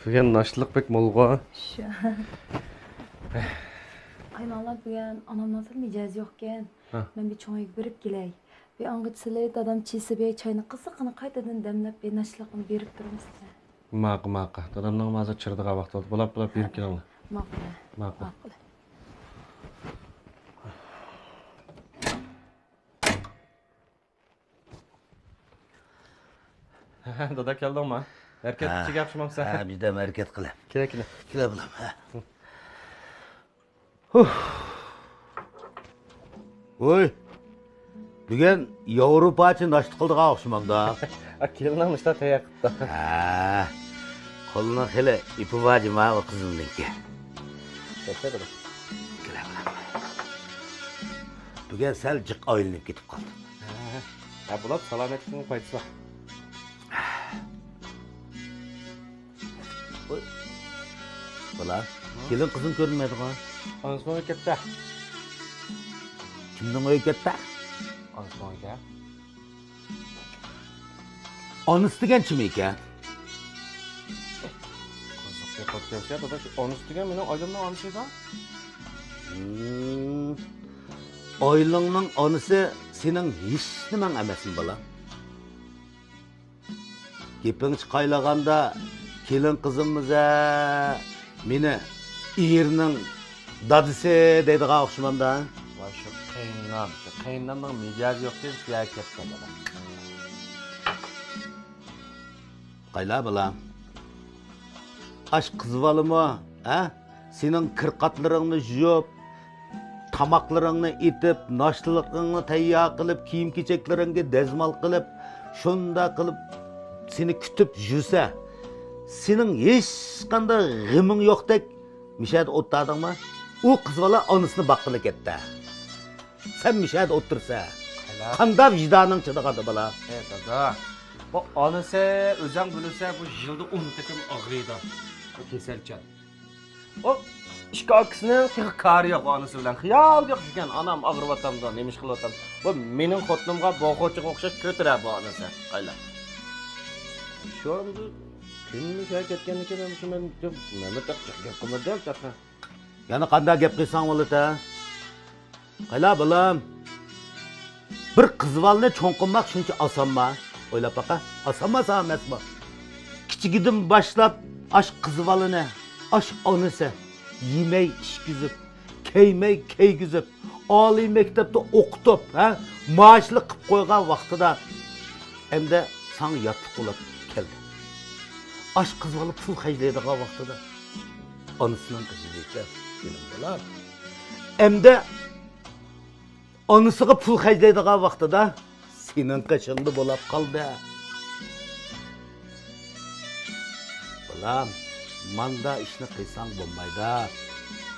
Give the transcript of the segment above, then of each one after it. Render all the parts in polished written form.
Bugün naşlıq bek molğa. Şu. Aynalar bugün anam nasıl micazi yokken. Ben bir çoğayık berip geley. Bir angıt siley dadam çisi bir çayını kısıqını qaytadan demlep bir naşlığını berip durumuz. Maqa. Dadamның mazı çırdığa vaqt oldu. Bulap berip kelіңі. Maqul. Dada keldin mi? Erkek küçük yapışmamsa. Ha, bir de hareket kıla. Kile. Kile bulam. Oy. Bugün Avrupa için naşt kıldık ağışmamda. Kelin almışlar teyakıtta. Ha. Koluna hele ipi vacım ha o kızımdaki. Söyle dada. Kile bulam. Bugün sel cık ayılınıp gidip kaldı. Ya bulap salametliğinin paydısı var. Oy. Bulam. Gelin kızım görünmedi ha. Anısını öykette. Kimden öykette? Anısını öykette. Anıs degen kim eken? Kızık yapıp gelse dada şu anıs degen benim aydımdan anısıydı. Aylığının anısı senin hiç nimen emesin bala. Gepin çıkaylaganda kelin kızımıza meni İğirinin dadısı deydi ağışmamda. Vay şu kıyından micaz yok değil suya ketken dada. Qayla bala. Aş kızvalı mı? Ha? Senin kırkatlarını jüyüp, tamaklarını itip, naşlılıkını tayya kılıp, kiyim keçeklerini dezmal kılıp, şunda kılıp seni kütüp jüse. Senin hiç kanda gımın yok dek müşahede ottadın mı? O kızvala anısını bakkılık etti. Sen müşahede ottursa. Kanda vicdanın çıdıqadı bala. Evet dada. Bu anısı özen bölürse bu yılda 10 takım ağrıydı. O keselken. O işki akısının karı yok anısı bilen. Xiyal yok şüken anam ağır vatamda nemiş kıl vatam. Bu menin xotunumga boğuçuk okşaş kötüre bu anısı. Qayla. Şu anda kimmiş hareketkenlik edemişim ben Mehmet Akçak yapkımda değil takı. Yani kanda gep kıysan olı ta. Qayla balam. Bir kızvalını çoğunqınmak şunca asanma. Oylap baka. Asanma sağmet bak. Kiçigidim başlap aş kızvalını, aş anısı. Yemey iş güzüp, keymey key güzüp, Ali mektepte okutup, maaşlı kıp koygan vaxtıda hem de sana yatık olup geldi. Aş kızvalı pul hecleydiği vaxtıda anısının kızıdıydı. Benim dolar. Hem de anısıga pul hecleydiği vaxtıda senin kaşındı bolap kaldı. Balam, manda işini kıysan bulmayda,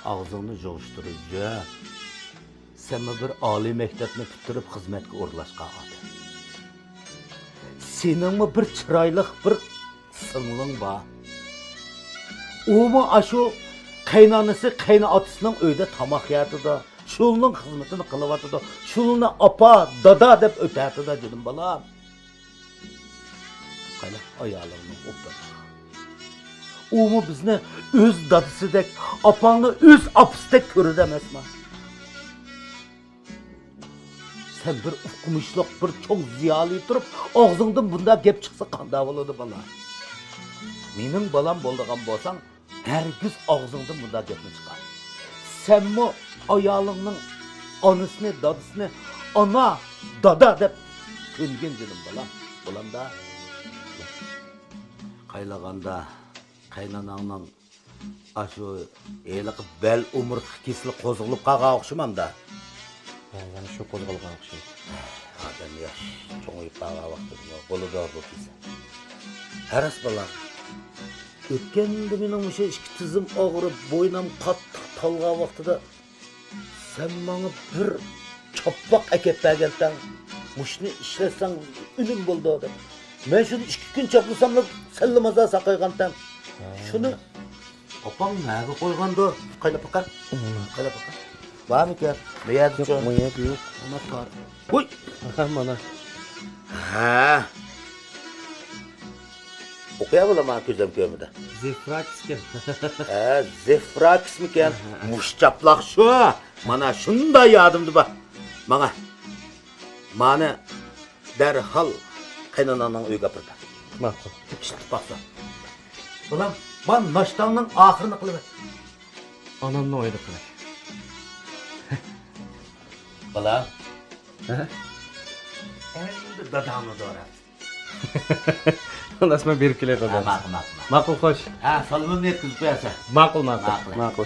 ağzını joğuşturucu. Sen bir Ali mektebini bitirip hizmetke orlaşqa adı. Senin bir çıraylık bir sınlın var. O mu aşu kaynanısı kaynatısının öyde tamak yatıda. Şulunun hizmetini kılıvatıda. Şuluna apa, dada dep ötetıda dedim balam. Kayla ayağlarını optadı. O mu bizne öz dadısı dek, apanı öz apısı dek körü demez mi? Sen bir ufkumuşluk, bir çok ziyalı durup, ağzından bunda gep çıksa kanda oladı bana. Benim balam bolduğum bolsan, herkes ağzından bunda gep mi çıkar? Sen mi ayağının anısını, dadısını, ana, dada dep köngen dedim balam. Balam da, kaylaganda, kaynananın aşu elik bel umur kesili qozgulup qağa oqşumam da. Yani şu kozgalığa okşayım. Adam yaş, çoğuyup qağa vaqtı, qolu da bu kese. Heras balam. Ötkende menin muşa işki tizim ağırıp, boynam qattiq talğa vaqtıda sen bana bir çapbaq әкеп bergenden, muşni işlesen ünüm buldu adam. Ben şunu 2 gün çaplasam da sellamaza saqaygantam. Şunu opam nerede koygandı? Qayla bakar. Qayla bakar. Var mı ki? Meyad yok. Meyad yok. Ona var. Oy. Mana. Ha. Okuyabilir bana gözüm görmedi. Zefrakisken. Zefrakis miken? Muşçaplak şu. Mana şunda yadımdı bak. Mana derhal kaynananın öyle kapırdı. Maqul. İşte baksa. Ulan ben naştanın ahırını kılıver. Anamni oyda qilay. Bala. Endi dadamni doğrar. Onasma berib kelay qoladi. Ma'qul. Ma'qul xo'sh. Ha, salomni yetkazib qo'yasan. Ma'qul. Ma'qul. Ma'qul.